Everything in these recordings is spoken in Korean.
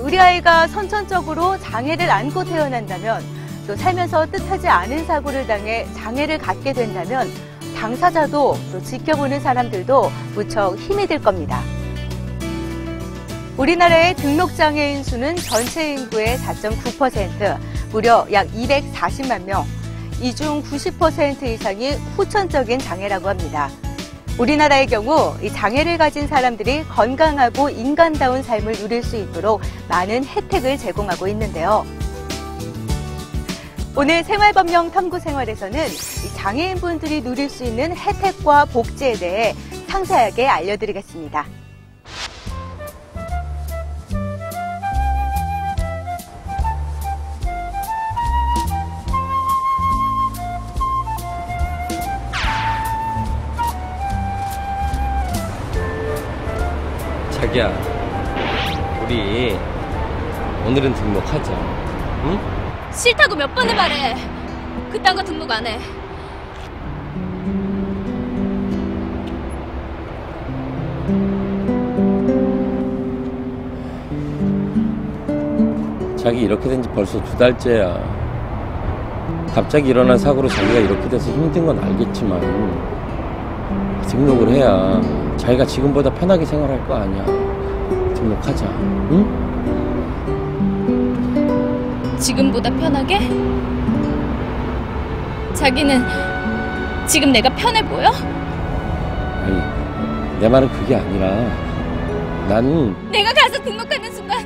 우리 아이가 선천적으로 장애를 안고 태어난다면, 또 살면서 뜻하지 않은 사고를 당해 장애를 갖게 된다면 당사자도 또 지켜보는 사람들도 무척 힘이 들 겁니다. 우리나라의 등록장애인 수는 전체 인구의 4.9%, 무려 약 240만 명, 이 중 90% 이상이 후천적인 장애라고 합니다. 우리나라의 경우 이 장애를 가진 사람들이 건강하고 인간다운 삶을 누릴 수 있도록 많은 혜택을 제공하고 있는데요. 오늘 생활법령 탐구생활에서는 이 장애인분들이 누릴 수 있는 혜택과 복지에 대해 상세하게 알려드리겠습니다. 자기야, 우리 오늘은 등록하자. 응? 싫다고 몇 번을 말해. 그딴 거 등록 안 해. 자기 이렇게 된 지 벌써 2달째야. 갑자기 일어난 사고로 자기가 이렇게 돼서 힘든 건 알겠지만 등록을 해야 자기가 지금보다 편하게 생활할 거 아니야. 등록하자. 응? 지금보다 편하게? 자기는 지금 내가 편해 보여? 아니, 내 말은 그게 아니라 난 내가 가서 등록하는 순간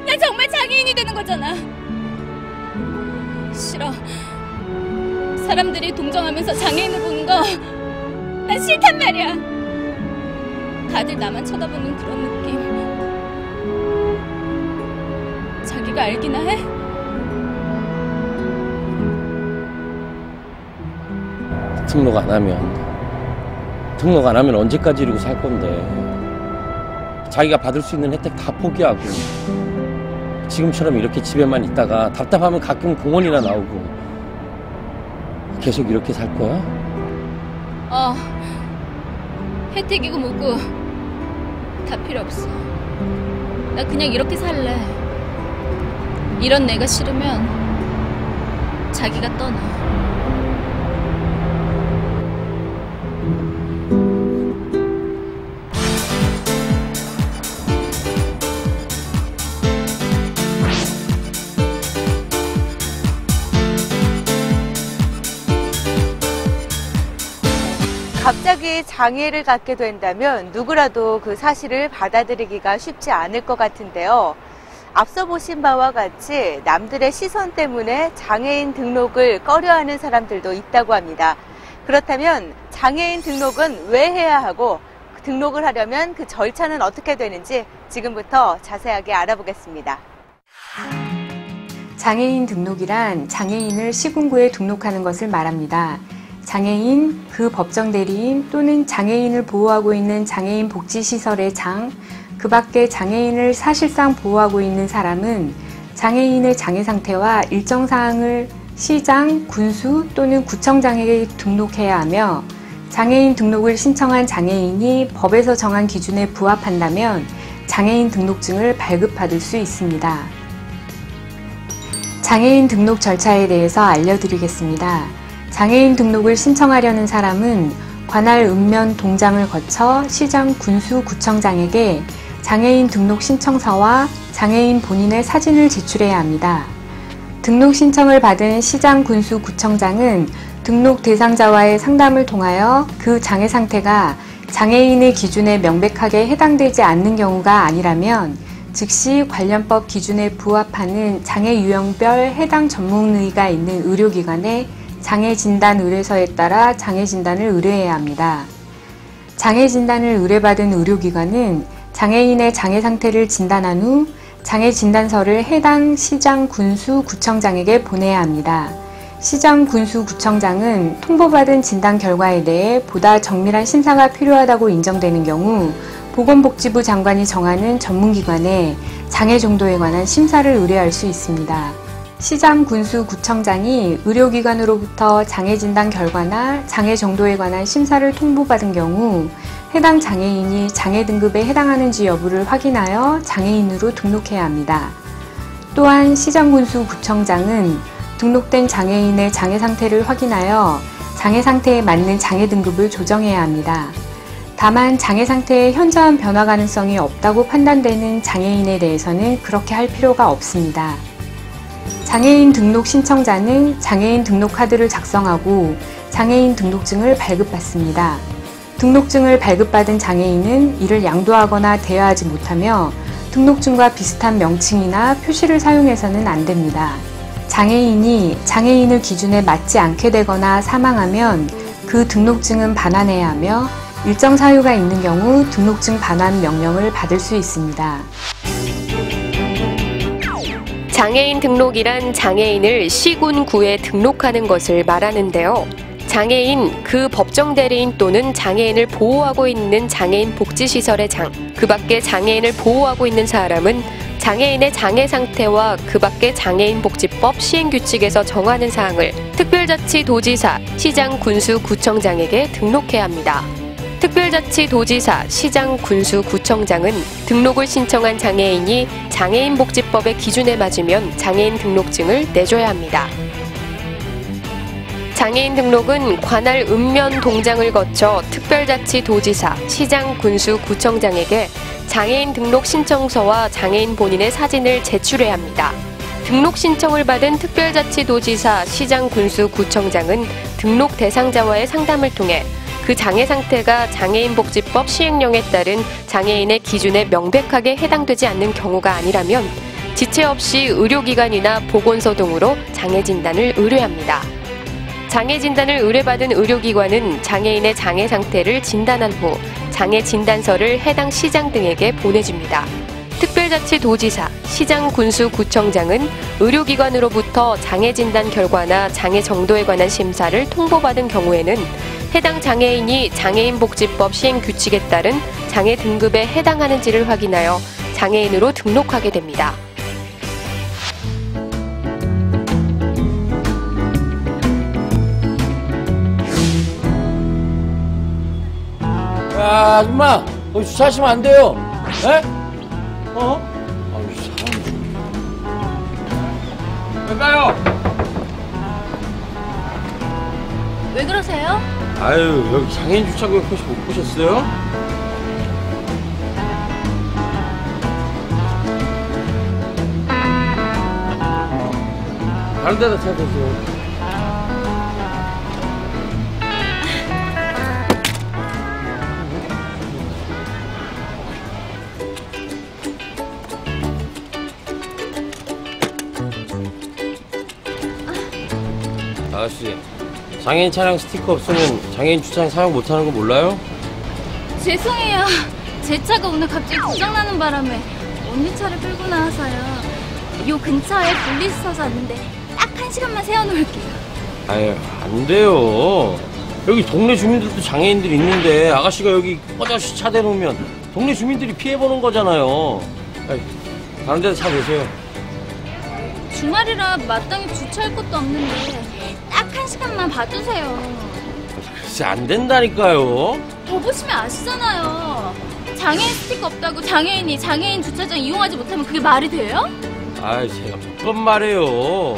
난 정말 장애인이 되는 거잖아. 싫어. 사람들이 동정하면서 장애인을 보는 거 난 싫단 말이야. 다들 나만 쳐다보는 그런 느낌. 자기가 알기나 해? 등록 안 하면 언제까지 이러고 살 건데. 자기가 받을 수 있는 혜택 다 포기하고 지금처럼 이렇게 집에만 있다가 답답하면 가끔 공원이나 나오고 계속 이렇게 살 거야? 혜택이고 뭐고 다 필요 없어. 나 그냥 이렇게 살래. 이런 내가 싫으면 자기가 떠나. 갑자기 장애를 갖게 된다면 누구라도 그 사실을 받아들이기가 쉽지 않을 것 같은데요. 앞서 보신 바와 같이 남들의 시선 때문에 장애인 등록을 꺼려하는 사람들도 있다고 합니다. 그렇다면 장애인 등록은 왜 해야 하고 등록을 하려면 그 절차는 어떻게 되는지 지금부터 자세하게 알아보겠습니다. 장애인 등록이란 장애인을 시군구에 등록하는 것을 말합니다. 장애인, 그 법정 대리인 또는 장애인을 보호하고 있는 장애인 복지시설의 장, 그 밖에 장애인을 사실상 보호하고 있는 사람은 장애인의 장애 상태와 일정 사항을 시장, 군수 또는 구청장에게 등록해야 하며 장애인 등록을 신청한 장애인이 법에서 정한 기준에 부합한다면 장애인 등록증을 발급받을 수 있습니다. 장애인 등록 절차에 대해서 알려드리겠습니다. 장애인 등록을 신청하려는 사람은 관할 읍면 동장을 거쳐 시장, 군수, 구청장에게 장애인 등록 신청서와 장애인 본인의 사진을 제출해야 합니다. 등록 신청을 받은 시장, 군수, 구청장은 등록 대상자와의 상담을 통하여 그 장애 상태가 장애인의 기준에 명백하게 해당되지 않는 경우가 아니라면 즉시 관련법 기준에 부합하는 장애 유형별 해당 전문의가 있는 의료기관에 장애진단 의뢰서에 따라 장애진단을 의뢰해야 합니다. 장애진단을 의뢰받은 의료기관은 장애인의 장애 상태를 진단한 후 장애진단서를 해당 시장, 군수, 구청장에게 보내야 합니다. 시장, 군수, 구청장은 통보받은 진단 결과에 대해 보다 정밀한 심사가 필요하다고 인정되는 경우 보건복지부 장관이 정하는 전문기관에 장애 정도에 관한 심사를 의뢰할 수 있습니다. 시장, 군수, 구청장이 의료기관으로부터 장애 진단 결과나 장애 정도에 관한 심사를 통보받은 경우 해당 장애인이 장애 등급에 해당하는지 여부를 확인하여 장애인으로 등록해야 합니다. 또한 시장군수구청장은 등록된 장애인의 장애 상태를 확인하여 장애 상태에 맞는 장애 등급을 조정해야 합니다. 다만 장애 상태에 현저한 변화 가능성이 없다고 판단되는 장애인에 대해서는 그렇게 할 필요가 없습니다. 장애인 등록 신청자는 장애인 등록 카드를 작성하고 장애인 등록증을 발급받습니다. 등록증을 발급받은 장애인은 이를 양도하거나 대여하지 못하며 등록증과 비슷한 명칭이나 표시를 사용해서는 안 됩니다. 장애인이 장애인을 기준에 맞지 않게 되거나 사망하면 그 등록증은 반환해야 하며 일정 사유가 있는 경우 등록증 반환 명령을 받을 수 있습니다. 장애인 등록이란 장애인을 시군구에 등록하는 것을 말하는데요. 장애인, 그 법정 대리인 또는 장애인을 보호하고 있는 장애인 복지시설의 장, 그 밖에 장애인을 보호하고 있는 사람은 장애인의 장애 상태와 그 밖에 장애인복지법 시행규칙에서 정하는 사항을 특별자치도지사, 시장, 군수, 구청장에게 등록해야 합니다. 특별자치도지사, 시장, 군수, 구청장은 등록을 신청한 장애인이 장애인복지법의 기준에 맞으면 장애인 등록증을 내줘야 합니다. 장애인 등록은 관할 읍면 동장을 거쳐 특별자치도지사, 시장, 군수, 구청장에게 장애인 등록 신청서와 장애인 본인의 사진을 제출해야 합니다. 등록 신청을 받은 특별자치도지사, 시장, 군수, 구청장은 등록 대상자와의 상담을 통해 그 장애 상태가 장애인복지법 시행령에 따른 장애인의 기준에 명백하게 해당되지 않는 경우가 아니라면 지체 없이 의료기관이나 보건소 등으로 장애 진단을 의뢰합니다. 장애 진단을 의뢰받은 의료기관은 장애인의 장애 상태를 진단한 후 장애 진단서를 해당 시장 등에게 보내줍니다. 특별자치도지사, 시장, 군수, 구청장은 의료기관으로부터 장애 진단 결과나 장애 정도에 관한 심사를 통보받은 경우에는 해당 장애인이 장애인복지법 시행규칙에 따른 장애 등급에 해당하는지를 확인하여 장애인으로 등록하게 됩니다. 야, 아줌마, 거기 주차하시면 안 돼요. 에? 아유, 사람 좀. 왜 가요? 왜 그러세요? 아유, 여기 장애인 주차구역 표시 못 보셨어요? 다른 데다 차 대세요. 아가씨, 장애인 차량 스티커 없으면 장애인 주차장 사용 못하는 거 몰라요? 죄송해요. 제 차가 오늘 갑자기 고장나는 바람에 언니 차를 끌고 나와서요. 요 근처에 분리수 서서 왔는데 딱 1시간만 세워놓을게요. 아유, 안 돼요. 여기 동네 주민들도 장애인들이 있는데 아가씨가 여기 뻗어시 차 대놓으면 동네 주민들이 피해보는 거잖아요. 아유, 다른 데다 차 대세요. 주말이라 마땅히 주차할 것도 없는데 딱 1시간만 봐주세요. 글쎄, 안 된다니까요. 더 보시면 아시잖아요. 장애인 스티커 없다고 장애인이 장애인 주차장 이용하지 못하면 그게 말이 돼요? 아이, 제가 몇 번 말해요.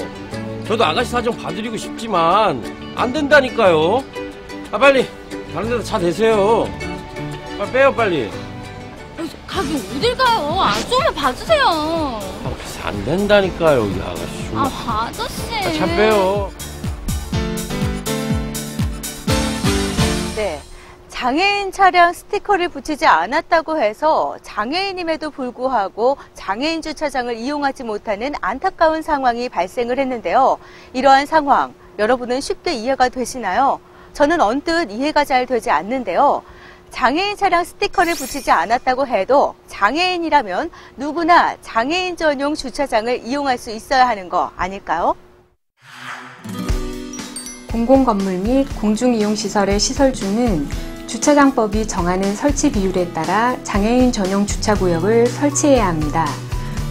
저도 아가씨 사정 봐드리고 싶지만 안 된다니까요. 아, 빨리 다른 데다 차 대세요. 빨리 빼요, 빨리. 가게 어딜 가요? 조금만 봐주세요. 아, 글쎄, 안 된다니까요, 이 아가씨. 아저씨. 차 빼요. 네. 장애인 차량 스티커를 붙이지 않았다고 해서 장애인임에도 불구하고 장애인 주차장을 이용하지 못하는 안타까운 상황이 발생을 했는데요. 이러한 상황, 여러분은 쉽게 이해가 되시나요? 저는 언뜻 이해가 잘 되지 않는데요. 장애인 차량 스티커를 붙이지 않았다고 해도 장애인이라면 누구나 장애인 전용 주차장을 이용할 수 있어야 하는 거 아닐까요? 공공건물 및 공중이용시설의 시설주는 주차장법이 정하는 설치 비율에 따라 장애인 전용 주차구역을 설치해야 합니다.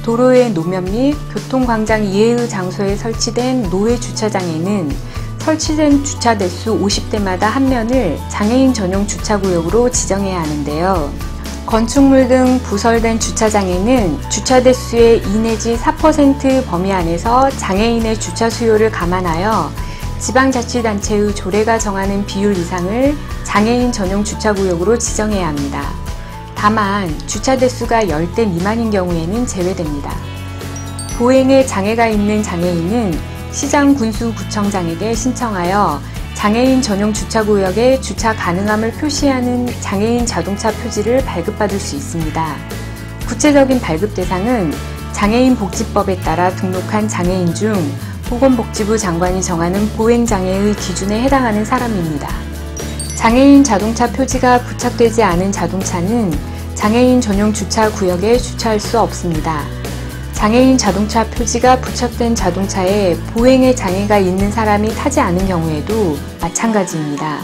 도로의 노면 및 교통광장 이외의 장소에 설치된 노외 주차장에는 설치된 주차 대수 50대마다 한 면을 장애인 전용 주차구역으로 지정해야 하는데요. 건축물 등 부설된 주차장에는 주차 대수의 2 내지 4% 범위 안에서 장애인의 주차 수요를 감안하여 지방자치단체의 조례가 정하는 비율 이상을 장애인 전용 주차구역으로 지정해야 합니다. 다만 주차 대수가 10대 미만인 경우에는 제외됩니다. 보행에 장애가 있는 장애인은 시장 군수구청장에게 신청하여 장애인 전용 주차구역에 주차 가능함을 표시하는 장애인 자동차 표지를 발급받을 수 있습니다. 구체적인 발급 대상은 장애인복지법에 따라 등록한 장애인 중 보건복지부 장관이 정하는 보행장애의 기준에 해당하는 사람입니다. 장애인 자동차 표지가 부착되지 않은 자동차는 장애인 전용 주차구역에 주차할 수 없습니다. 장애인 자동차 표지가 부착된 자동차에 보행에 장애가 있는 사람이 타지 않은 경우에도 마찬가지입니다.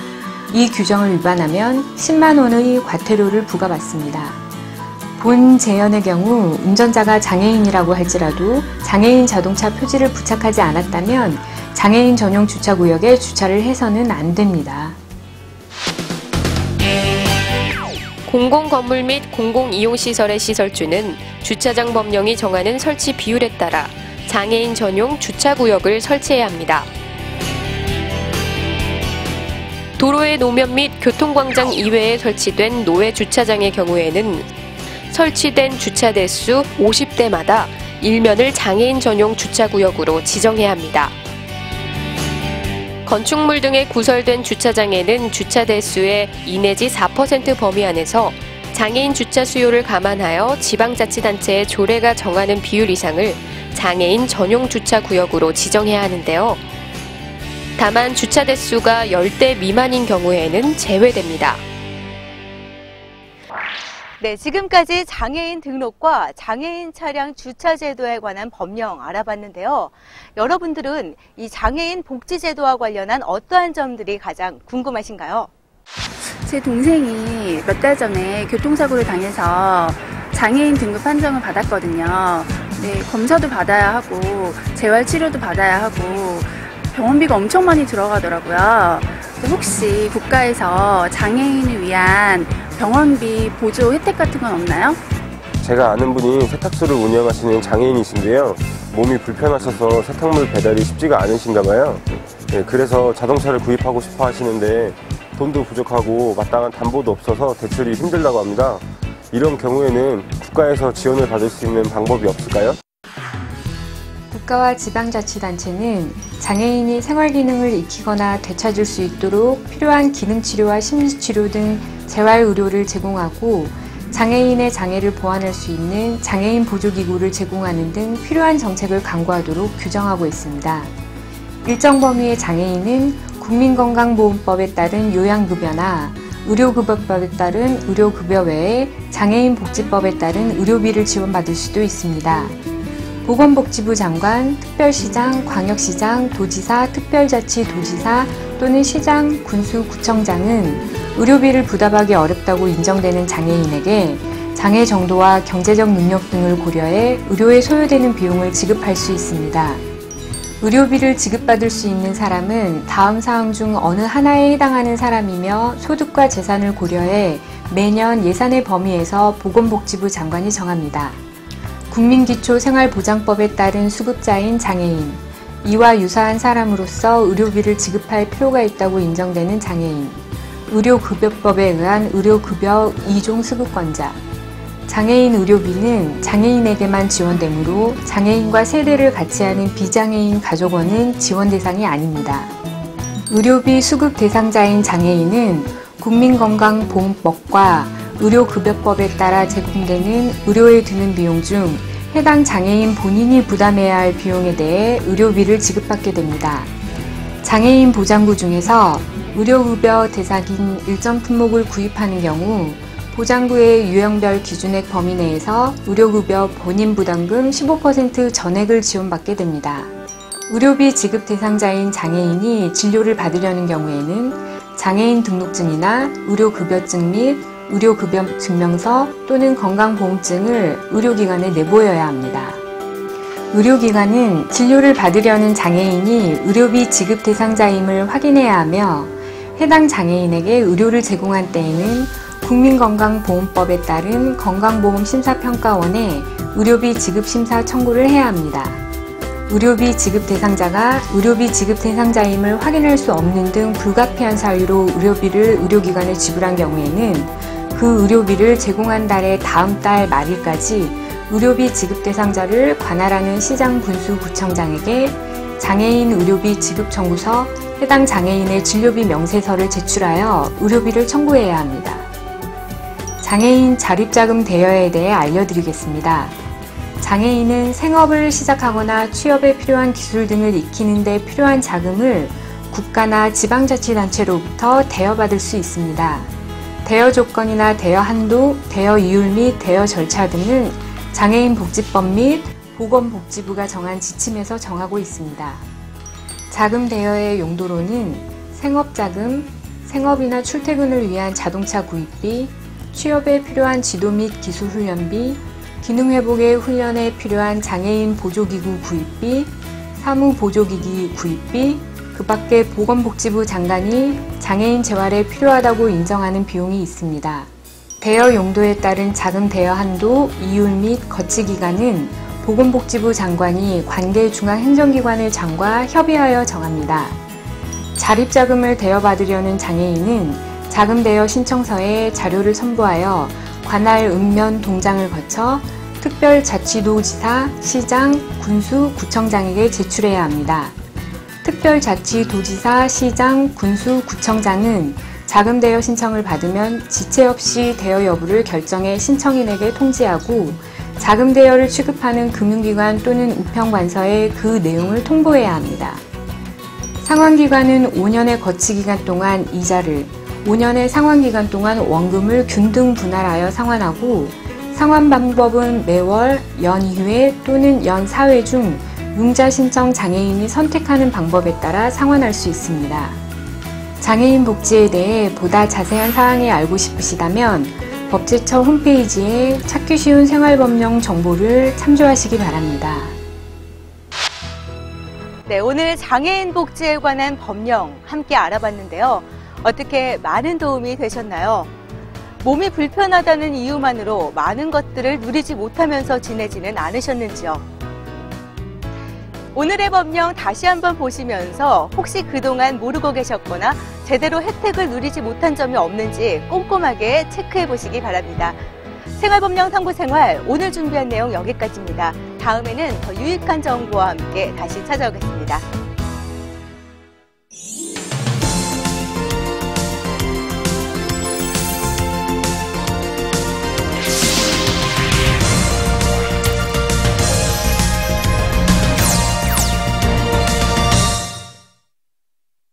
이 규정을 위반하면 10만 원의 과태료를 부과받습니다. 본 재연의 경우 운전자가 장애인이라고 할지라도 장애인 자동차 표지를 부착하지 않았다면 장애인 전용 주차구역에 주차를 해서는 안 됩니다. 공공건물 및 공공이용시설의 시설주는 주차장 법령이 정하는 설치 비율에 따라 장애인 전용 주차구역을 설치해야 합니다. 도로의 노면 및 교통광장 이외에 설치된 노외 주차장의 경우에는 설치된 주차 대수 50대마다 1면을 장애인 전용 주차구역으로 지정해야 합니다. 건축물 등에 구설된 주차장에는 주차 대수의 2 내지 4% 범위 안에서 장애인 주차 수요를 감안하여 지방자치단체의 조례가 정하는 비율 이상을 장애인 전용 주차구역으로 지정해야 하는데요. 다만 주차 대수가 10대 미만인 경우에는 제외됩니다. 네, 지금까지 장애인 등록과 장애인 차량 주차 제도에 관한 법령 알아봤는데요. 여러분들은 이 장애인 복지 제도와 관련한 어떠한 점들이 가장 궁금하신가요? 제 동생이 몇 달 전에 교통사고를 당해서 장애인 등급 판정을 받았거든요. 네, 검사도 받아야 하고 재활치료도 받아야 하고 병원비가 엄청 많이 들어가더라고요. 혹시 국가에서 장애인을 위한 병원비 보조 혜택 같은 건 없나요? 제가 아는 분이 세탁소를 운영하시는 장애인이신데요. 몸이 불편하셔서 세탁물 배달이 쉽지가 않으신가 봐요. 네, 그래서 자동차를 구입하고 싶어 하시는데 돈도 부족하고 마땅한 담보도 없어서 대출이 힘들다고 합니다. 이런 경우에는 국가에서 지원을 받을 수 있는 방법이 없을까요? 국가와 지방자치단체는 장애인이 생활기능을 익히거나 되찾을 수 있도록 필요한 기능치료와 심리치료 등 재활의료를 제공하고 장애인의 장애를 보완할 수 있는 장애인 보조기구를 제공하는 등 필요한 정책을 강구하도록 규정하고 있습니다. 일정 범위의 장애인은 국민건강보험법에 따른 요양급여나 의료급여법에 따른 의료급여 외에 장애인복지법에 따른 의료비를 지원받을 수도 있습니다. 보건복지부 장관, 특별시장, 광역시장, 도지사, 특별자치도지사 또는 시장, 군수, 구청장은 의료비를 부담하기 어렵다고 인정되는 장애인에게 장애 정도와 경제적 능력 등을 고려해 의료에 소요되는 비용을 지급할 수 있습니다. 의료비를 지급받을 수 있는 사람은 다음 사항 중 어느 하나에 해당하는 사람이며 소득과 재산을 고려해 매년 예산의 범위에서 보건복지부 장관이 정합니다. 국민기초생활보장법에 따른 수급자인 장애인, 이와 유사한 사람으로서 의료비를 지급할 필요가 있다고 인정되는 장애인, 의료급여법에 의한 의료급여 2종 수급권자, 장애인 의료비는 장애인에게만 지원되므로 장애인과 세대를 같이 하는 비장애인 가족원은 지원 대상이 아닙니다. 의료비 수급 대상자인 장애인은 국민건강보험법과 의료급여법에 따라 제공되는 의료에 드는 비용 중 해당 장애인 본인이 부담해야 할 비용에 대해 의료비를 지급받게 됩니다. 장애인 보장구 중에서 의료급여 대상인 일정 품목을 구입하는 경우 보장구의 유형별 기준액 범위 내에서 의료급여 본인 부담금 15% 전액을 지원받게 됩니다. 의료비 지급 대상자인 장애인이 진료를 받으려는 경우에는 장애인 등록증이나 의료급여증 및 의료급여 증명서 또는 건강보험증을 의료기관에 내보여야 합니다. 의료기관은 진료를 받으려는 장애인이 의료비 지급 대상자임을 확인해야 하며 해당 장애인에게 의료를 제공한 때에는 국민건강보험법에 따른 건강보험심사평가원에 의료비 지급 심사 청구를 해야 합니다. 의료비 지급 대상자가 의료비 지급 대상자임을 확인할 수 없는 등 불가피한 사유로 의료비를 의료기관에 지불한 경우에는 그 의료비를 제공한 달의 다음 달 말일까지 의료비 지급 대상자를 관할하는 시장 군수구청장에게 장애인 의료비 지급 청구서, 해당 장애인의 진료비 명세서를 제출하여 의료비를 청구해야 합니다. 장애인 자립자금 대여에 대해 알려드리겠습니다. 장애인은 생업을 시작하거나 취업에 필요한 기술 등을 익히는 데 필요한 자금을 국가나 지방자치단체로부터 대여받을 수 있습니다. 대여 조건이나 대여 한도, 대여 이율 및 대여 절차 등은 장애인복지법 및 보건복지부가 정한 지침에서 정하고 있습니다. 자금 대여의 용도로는 생업자금, 생업이나 출퇴근을 위한 자동차 구입비, 취업에 필요한 지도 및 기술훈련비, 기능회복의 훈련에 필요한 장애인 보조기구 구입비, 사무보조기기 구입비, 그 밖에 보건복지부 장관이 장애인 재활에 필요하다고 인정하는 비용이 있습니다. 대여 용도에 따른 자금 대여 한도, 이율 및 거치 기간은 보건복지부 장관이 관계 중앙행정기관의 장과 협의하여 정합니다. 자립자금을 대여받으려는 장애인은 자금 대여 신청서에 자료를 첨부하여 관할 읍면 동장을 거쳐 특별자치도지사, 시장, 군수, 구청장에게 제출해야 합니다. 특별자치도지사, 시장, 군수, 구청장은 자금 대여 신청을 받으면 지체 없이 대여 여부를 결정해 신청인에게 통지하고 자금 대여를 취급하는 금융기관 또는 우편관서에 그 내용을 통보해야 합니다. 상환기간은 5년의 거치기간 동안 이자를, 5년의 상환기간 동안 원금을 균등 분할하여 상환하고 상환 방법은 매월, 연 2회 또는 연 4회 중 융자 신청 장애인이 선택하는 방법에 따라 상환할 수 있습니다. 장애인 복지에 대해 보다 자세한 사항이 알고 싶으시다면 법제처 홈페이지에 찾기 쉬운 생활법령 정보를 참조하시기 바랍니다. 네, 오늘 장애인 복지에 관한 법령 함께 알아봤는데요. 어떻게 많은 도움이 되셨나요? 몸이 불편하다는 이유만으로 많은 것들을 누리지 못하면서 지내지는 않으셨는지요? 오늘의 법령 다시 한번 보시면서 혹시 그동안 모르고 계셨거나 제대로 혜택을 누리지 못한 점이 없는지 꼼꼼하게 체크해 보시기 바랍니다. 생활법령 탐구생활 오늘 준비한 내용 여기까지입니다. 다음에는 더 유익한 정보와 함께 다시 찾아오겠습니다.